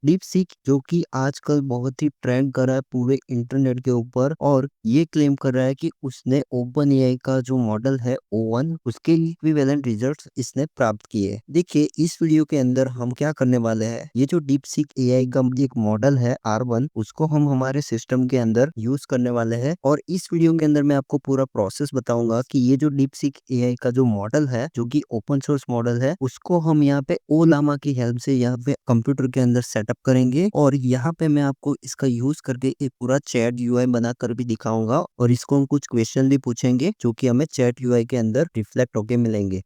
Deep seek जो कि आजकल बहुत ही ट्रेंड कर रहा है पूरे इंटरनेट के ऊपर और ये क्लेम कर रहा है कि उसने ओपन एआई का जो मॉडल है O1 उसके इक्विवेलेंट रिजल्ट्स इसने प्राप्त किए। देखिए इस वीडियो के अंदर हम क्या करने वाले हैं, ये जो डीप सीक एआई का एक मॉडल है R1 उसको हम हमारे सिस्टम के अंदर यूज करने वाले हैं और इस वीडियो के अंदर मैं आपको पूरा प्रोसेस बताऊंगा कि ये जो डीप सीक एआई का जो मॉडल है जो कि ओपन सोर्स मॉडल है उसको हम यहाँ पे ओलामा की हेल्प से यहाँ पे कंप्यूटर के अंदर सेटअप करेंगे और यहाँ पे मैं आपको इसका यूज करके एक पूरा चैट यूआई बना कर भी दिखाऊंगा और इसको हम कुछ क्वेश्चन भी पूछेंगे जो कि हमें चैट यूआई के अंदर रिफ्लेक्ट होके मिलेंगे।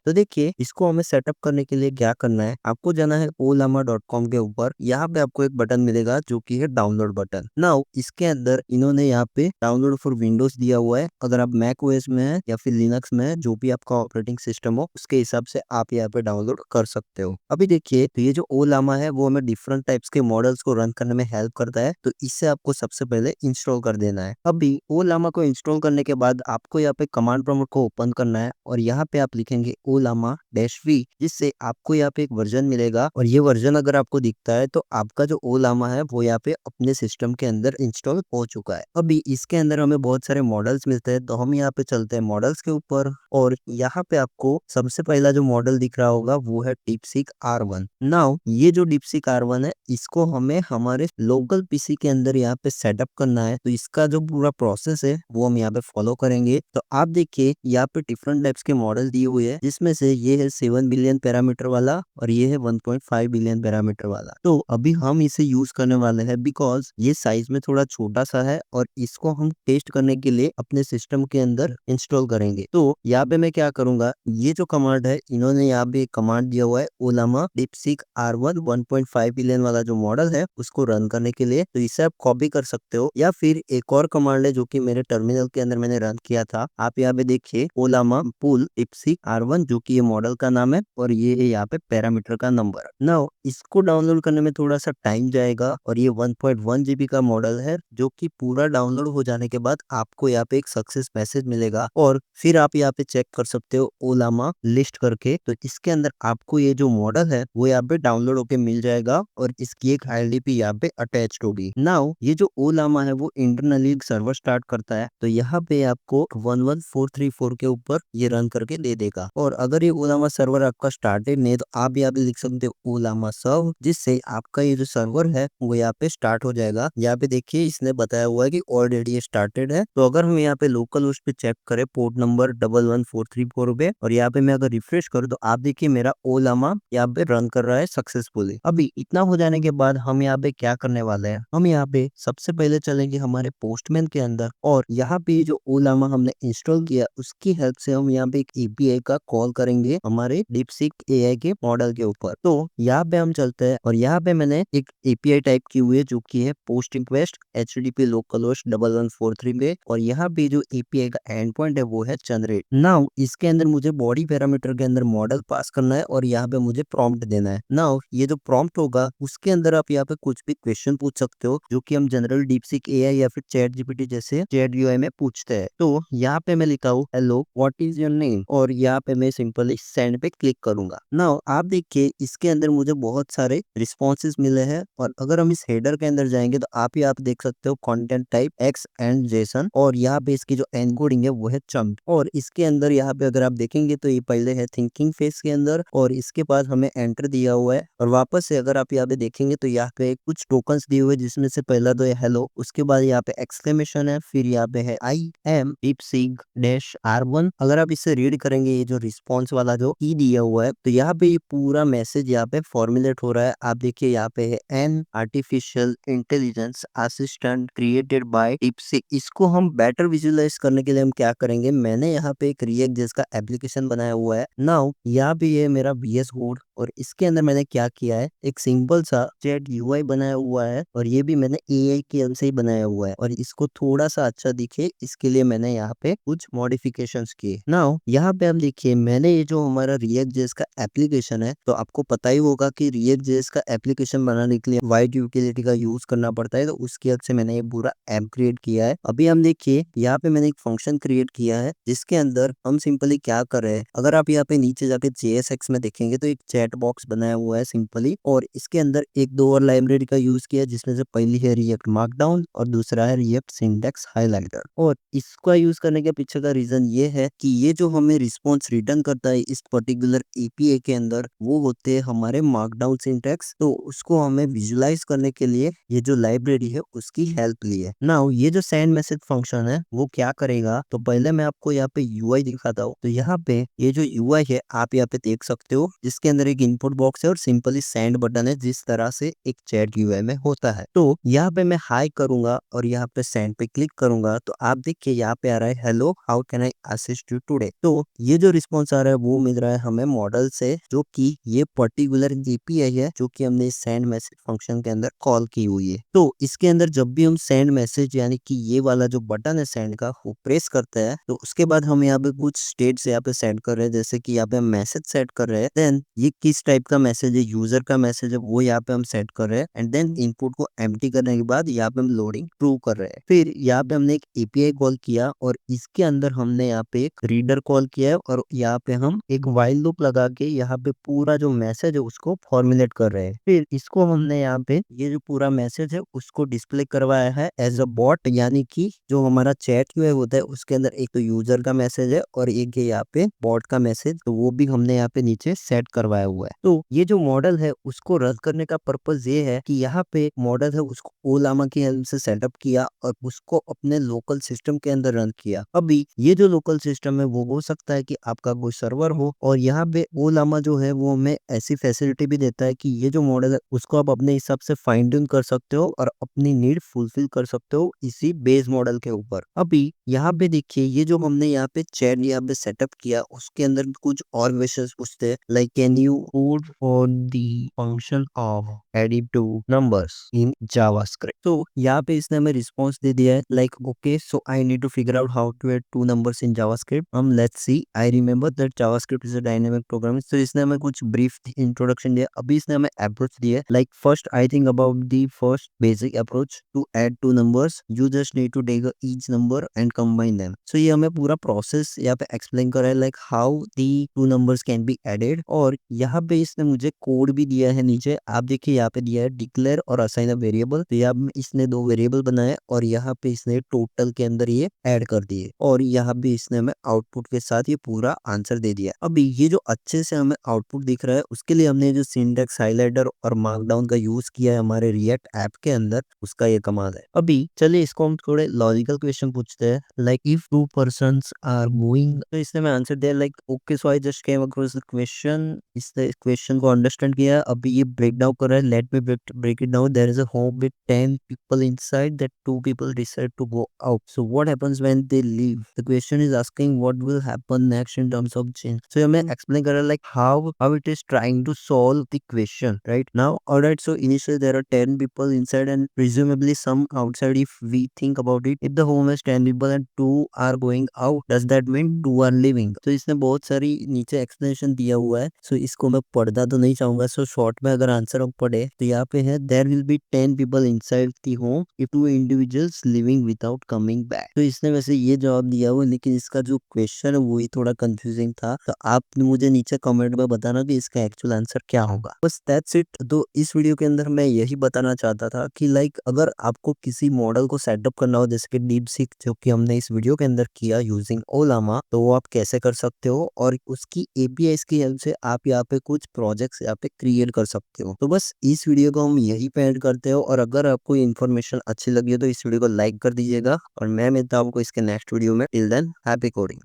तो देखिए इसको हमें सेटअप करने के लिए क्या करना है, आपको जाना है olama.com के ऊपर। यहाँ पे आपको एक बटन मिलेगा जो कि है डाउनलोड बटन। नाउ इसके अंदर इन्होंने यहाँ पे डाउनलोड फॉर विंडोज दिया हुआ है। अगर आप मैक ओएस में है या फिर लिनक्स में है, जो भी आपका ऑपरेटिंग सिस्टम हो उसके हिसाब से आप यहाँ पे डाउनलोड कर सकते हो। अभी देखिए तो ये जो ओलामा है वो हमें डिफरेंट टाइप्स के मॉडल्स को रन करने में हेल्प करता है, तो इससे आपको सबसे पहले इंस्टॉल कर देना है। अभी ओलामा को इंस्टॉल करने के बाद आपको यहाँ पे कमांड प्रॉम्प्ट को ओपन करना है और यहाँ पे आप लिखेंगे ओलामा -v, जिससे आपको यहाँ पे एक वर्जन मिलेगा और ये वर्जन अगर आपको दिखता है तो आपका जो ओलामा है वो यहाँ पे अपने सिस्टम के अंदर इंस्टॉल हो चुका है। अभी इसके अंदर हमें बहुत सारे मॉडल्स मिलते हैं, तो हम यहाँ पे चलते हैं मॉडल्स के ऊपर और यहाँ पे आपको सबसे पहला जो मॉडल दिख रहा होगा वो है डीपसीक R1। नाउ ये जो डीपसीक R1 है इसको हमें हमारे लोकल पीसी के अंदर यहाँ पे सेटअप करना है, तो इसका जो पूरा प्रोसेस है वो हम यहाँ पे फॉलो करेंगे। तो आप देखिए यहाँ पे डिफरेंट टाइप्स के मॉडल दिए हुए हैं, जिसमें से ये है 7 बिलियन पैरामीटर वाला और ये है 1.5 बिलियन पैरामीटर वाला। तो अभी हम इसे यूज करने वाले हैं बिकॉज ये साइज में थोड़ा छोटा सा है और इसको हम टेस्ट करने के लिए अपने सिस्टम के अंदर इंस्टॉल करेंगे। तो यहाँ पे मैं क्या करूंगा, ये जो कमांड है इन्होंने यहाँ पे कमांड दिया हुआ है ओलामा डीपसीक R1 1.5 बिलियन वाला जो मॉडल है उसको रन करने के लिए, तो इसे आप कॉपी कर सकते हो या फिर एक और कमांड है जो कि मेरे टर्मिनल के अंदर मैंने रन किया था। आप यहाँ पे देखिए ओलामा पुल डीपसीक R1 जो कि ये मॉडल का नाम है और ये है यहाँ पे पैरामीटर का नंबर। नाउ इसको डाउनलोड करने में थोड़ा सा टाइम जाएगा और ये 1.1 जीबी का मॉडल है, जो कि पूरा डाउनलोड हो जाने के बाद आपको यहाँ पे एक सक्सेस मैसेज मिलेगा और फिर आप यहाँ पे चेक कर सकते हो ओलामा लिस्ट करके। तो इसके अंदर आपको ये जो मॉडल है वो यहाँ पे डाउनलोड होके मिल जाएगा और इसकी एक आईडी भी यहाँ पे अटैच्ड होगी। नाउ ये जो ओलामा है वो इंटरनली एक सर्वर स्टार्ट करता है, तो यहाँ पे आपको 11434 के ऊपर ये रन करके दे देगा। और अगर ये ओलामा सर्वर आपका स्टार्टेड नहीं है तो आप यहाँ पे लिख सकते हो ओलामा सर्व, जिससे आपका ये जो सर्वर है वो यहाँ पे स्टार्ट हो जाएगा। यहाँ पे देखिए इसने बताया हुआ है कि ऑलरेडी ये स्टार्टेड है। तो अगर हम यहाँ पे लोकल उस पे चेक करें पोर्ट नंबर 11434 पे और यहाँ पे मैं अगर रिफ्रेश करूँ तो आप देखिए मेरा ओलामा यहाँ पे रन कर रहा है सक्सेसफुली। अभी इतना हो जाने के बाद हम यहाँ पे क्या करने वाले हैं, हम यहाँ पे सबसे पहले चलेंगे हमारे पोस्टमैन के अंदर और यहाँ पे जो ओलामा हमने इंस्टॉल किया उसकी हेल्प से हम यहाँ पे एक एपीआई का कॉल करेंगे हमारे डीपसीक एआई के मॉडल के ऊपर। तो यहाँ पे हम चलते हैं और यहाँ पे मैंने एक एपीआई टाइप की हुई है जो कि है पोस्ट रिक्वेस्ट HTTP लोकलहोस्ट 1143 पे और यहाँ पे जो एपीआई का एंड पॉइंट है वो है जनरेट। नाउ इसके अंदर मुझे बॉडी पैरामीटर के अंदर मॉडल पास करना है और यहाँ पे मुझे प्रॉम्प्ट देना है। नाउ ये जो प्रॉम्प्ट होगा उसके अंदर आप यहाँ पे कुछ भी क्वेश्चन पूछ सकते हो जो कि हम जनरल डीपसीक एआई या फिर चैट जीपीटी जैसे चैट यूआई में पूछते हैं। तो यहाँ पे मैं लिखा हूँ hello what is your name और यहाँ पे मैं सिंपली सेंड पे क्लिक करूंगा। नाउ आप देखिए इसके अंदर मुझे बहुत सारे रिस्पॉन्सेज मिले हैं और अगर हम इस हेडर के अंदर जाएंगे तो आप यहाँ पे देख सकते हो content type x and Jason और यहाँ पे इसकी जो एनकोडिंग है वो है चंक। और इसके अंदर यहाँ पे अगर आप देखेंगे तो ये पहले है थिंकिंग फेस के अंदर और इसके बाद हमें एंटर दिया हुआ है और वापस से अगर आप यहाँ पे देखेंगे तो यहाँ पे कुछ टोकन्स दिए हुए जिसमें से पहला तो है हेलो, उसके बाद यहाँ पे एक्सक्लेमेशन है, फिर यहाँ पे है आई एम डीपसीक -R1। अगर आप इसे रीड करेंगे ये जो रिस्पॉन्स वाला जो ई दिया हुआ है तो यहाँ पे ये पूरा मैसेज यहाँ पे फॉर्मुलेट हो रहा है। आप देखिए यहाँ पे है an artificial intelligence assistant created by DeepSeek. इसको हम बेटर विजुअलाइज करने के लिए हम क्या करेंगे, मैंने यहाँ पे एक रिएक्ट जेएस का एप्लीकेशन बनाया हुआ है। नाउ यहाँ पे ये मेरा VS कोड और इसके अंदर मैंने क्या किया है, एक सिंपल सा चैट यूआई बनाया हुआ है और ये भी मैंने एआई के हेल्प से ही बनाया हुआ है और इसको थोड़ा सा अच्छा दिखे इसके लिए मैंने यहाँ पे कुछ मॉडिफिकेशंस किए। नाउ यहाँ पे आप देखिए मैंने ये जो हमारा रिएक्ट जेएस का एप्लीकेशन है, तो आपको पता ही होगा कि रिएक्ट जेएस का एप्लीकेशन बनाने के लिए वाइड यूटिलिटी का यूज करना पड़ता है, तो उसकी हेल्प से मैंने ये पूरा ऐप क्रिएट किया है। अभी हम देखिए यहाँ पे मैंने एक फंक्शन क्रिएट किया है जिसके अंदर हम सिंपली क्या कर रहे हैं, अगर आप यहाँ पे नीचे जाके JSX में देखेंगे तो एक चैट चैट बॉक्स बनाया हुआ है सिंपली, और इसके अंदर एक दो और लाइब्रेरी का यूज किया जिसमें से पहली है रिएक्ट मार्कडाउन और दूसरा है रिएक्ट सिंटैक्स हाइलाइटर। और इसका यूज करने के पीछे का रीजन ये है कि ये जो हमें रिस्पॉन्स रिटर्न करता है इस पर्टिकुलर एपीआई के अंदर वो होते हैं हमारे मार्कडाउन सिंटैक्स। तो उसको हमें विजुलाइज करने के लिए ये जो लाइब्रेरी है उसकी हेल्प ली है। नाउ ये जो सेंड मैसेज फंक्शन है वो क्या करेगा, तो पहले मैं आपको यहाँ पे यूआई दिखाता हूँ। तो यहाँ पे ये जो यूआई है आप यहाँ पे देख सकते हो, जिसके अंदर एक इनपुट बॉक्स है और सिंपली सेंड बटन है, जिस तरह से एक चैट यूआई में होता है। तो यहाँ पे मैं हाई करूंगा और यहाँ पे सेंड पे क्लिक करूंगा तो आप देखिए यहाँ पे आ रहा है hello how can I assist you today. तो ये जो रिस्पॉन्स आ रहा है वो मिल रहा है हमें मॉडल से, जो कि ये पर्टिकुलर एपीआई है जो कि हमने सेंड मैसेज फंक्शन के अंदर कॉल की हुई है। तो इसके अंदर जब भी हम सेंड मैसेज यानी कि ये वाला जो बटन है सेंड का वो प्रेस करते हैं, तो उसके बाद हम यहाँ पे कुछ स्टेट्स यहाँ पे सेंड कर रहे हैं, जैसे कि यहाँ पे हम मैसेज सेट कर रहे हैं, देन ये किस टाइप का मैसेज है, यूजर का मैसेज है वो यहाँ पे हम सेट कर रहे हैं, एंड देन इनपुट को एम्प्टी करने के बाद यहाँ पे हम लोडिंग प्रूव कर रहे हैं। फिर यहाँ पे हमने एक एपीआई कॉल किया और इसके अंदर हमने यहाँ पे एक रीडर कॉल किया है और यहाँ पे हम एक व्हाइल लूप लगा के यहाँ पे पूरा जो मैसेज है उसको फॉर्मुलेट कर रहे हैं। फिर इसको हमने यहाँ पे ये जो पूरा मैसेज है उसको डिस्प्ले करवाया है एज अ बॉट, यानी कि जो हमारा चैट यूआई होता है उसके अंदर एक तो यूजर का मैसेज है और एक है यहाँ पे बॉट का मैसेज, तो वो भी हमने यहाँ पे नीचे सेट करवाया हुआ है। तो ये जो मॉडल है उसको रन करने का पर्पज ये है कि यहाँ पे मॉडल है उसको ओलामा की हेल्प से सेटअप किया और उसको अपने लोकल सिस्टम के अंदर रन किया। अभी ये जो लोकल सिस्टम है वो हो सकता है कि आपका कोई सर्वर हो, और यहाँ पे ओलामा जो है वो हमें ऐसी फैसिलिटी भी देता है कि ये जो मॉडल है उसको आप अपने हिसाब से फाइन ट्यून कर सकते हो और अपनी नीड फुलफिल कर सकते हो इसी बेस मॉडल के ऊपर। अभी यहाँ पे देखिए ये जो हमने यहाँ पे चैट यहाँ पे सेटअप किया उसके अंदर कुछ और क्वेश्चंस पूछते हैं, like can you code for the function of edit two numbers in JavaScript. तो यहाँ पे इसने हमें रिस्पॉन्स दे दिया है like okay so I need to figure out how to add two numbers in JavaScript. Let's see I remember that JavaScript is a dynamic programming. तो इसने हमें कुछ ब्रीफ इंट्रोडक्शन दिया। अभी इसने हमें अप्रोच दिया है, like first I think about the first basic approach to add two numbers, you just need to take each number and combine them. So ये हमें पूरा प्रोसेस यहाँ पे एक्सप्लेन कर रहा है like how the two numbers can be added. और यहाँ पे इसने मुझे कोड भी दिया है नीचे, आप देखिए यहाँ पे दिया है डिक्लेयर और असाइन अ वेरिएबल। तो यहाँ पे इसने दो वेरिएबल बनाए और यहाँ पे इसने टोटल के अंदर ये ऐड कर दिए और यहाँ पे इसने हमें आउटपुट के साथ ये पूरा आंसर दे दिया। अभी ये जो अच्छे से हमें आउटपुट दिख रहा है उसके लिए हमने जो सिंटैक्स हाइलाइटर और मार्कडाउन का यूज किया है हमारे रिएक्ट ऐप के अंदर, उसका ये कमाल है। अभी चलिए इसको हम थोड़े लॉजिकल क्वेश्चन पूछते हैं, like if two persons are moving. तो इसने मैं आंसर दिया like okay so I just came across the question, इसने क्वेश्चन को अंडरस्टैंड किया। अभी ये ब्रेक डाउन कर रहा है, let me break it down. There is a home with 10 people inside, that 2 people decide to go out, so what happens when they leave? The question is asking what will happen next in terms of change. So ये मैं explain कर रहा like how it is trying to solve the question right now. Alright, so initially there are 10 people inside and presumably some outside. If we think about it, if the home has 10 people and 2 are going out, does that mean 2 are leaving? तो इसने बहुत सारी नीचे explanation दिया हुआ है, so इसको मैं पढ़ना तो नहीं चाहूंगा। so short में अगर आंसर हम पढ़े तो यहाँ पे है there will be 10 people inside the home if 2 individuals living without coming back। तो इसने वैसे ये जवाब दिया हुआ, लेकिन इसका जो क्वेश्चन है वही थोड़ा कंफ्यूजिंग था। तो आप मुझे नीचे कमेंट में बताना कि इसका एक्चुअल आंसर क्या होगा। बस दैट्स इट। तो इस वीडियो के अंदर मैं यही बताना चाहता था कि लाइक अगर आपको किसी मॉडल को सेटअप करना हो जैसे कि डीपसीक जो कि हमने इस वीडियो के अंदर किया यूजिंग ओलामा, तो वो आप कैसे कर सकते हो और उसकी एपीआई की हेल्प से आप यहाँ पे कुछ प्रोजेक्ट्स यहाँ पे क्रिएट कर सकते हो। तो बस इस वीडियो को हम यही पे एंड करते हो, और अगर आपको इन्फॉर्मेशन अच्छी लगी है तो इस वीडियो को लाइक कर दीजिएगा और मैं मिलता हूँ आपको इसके नेक्स्ट वीडियो में। Till than happy coding.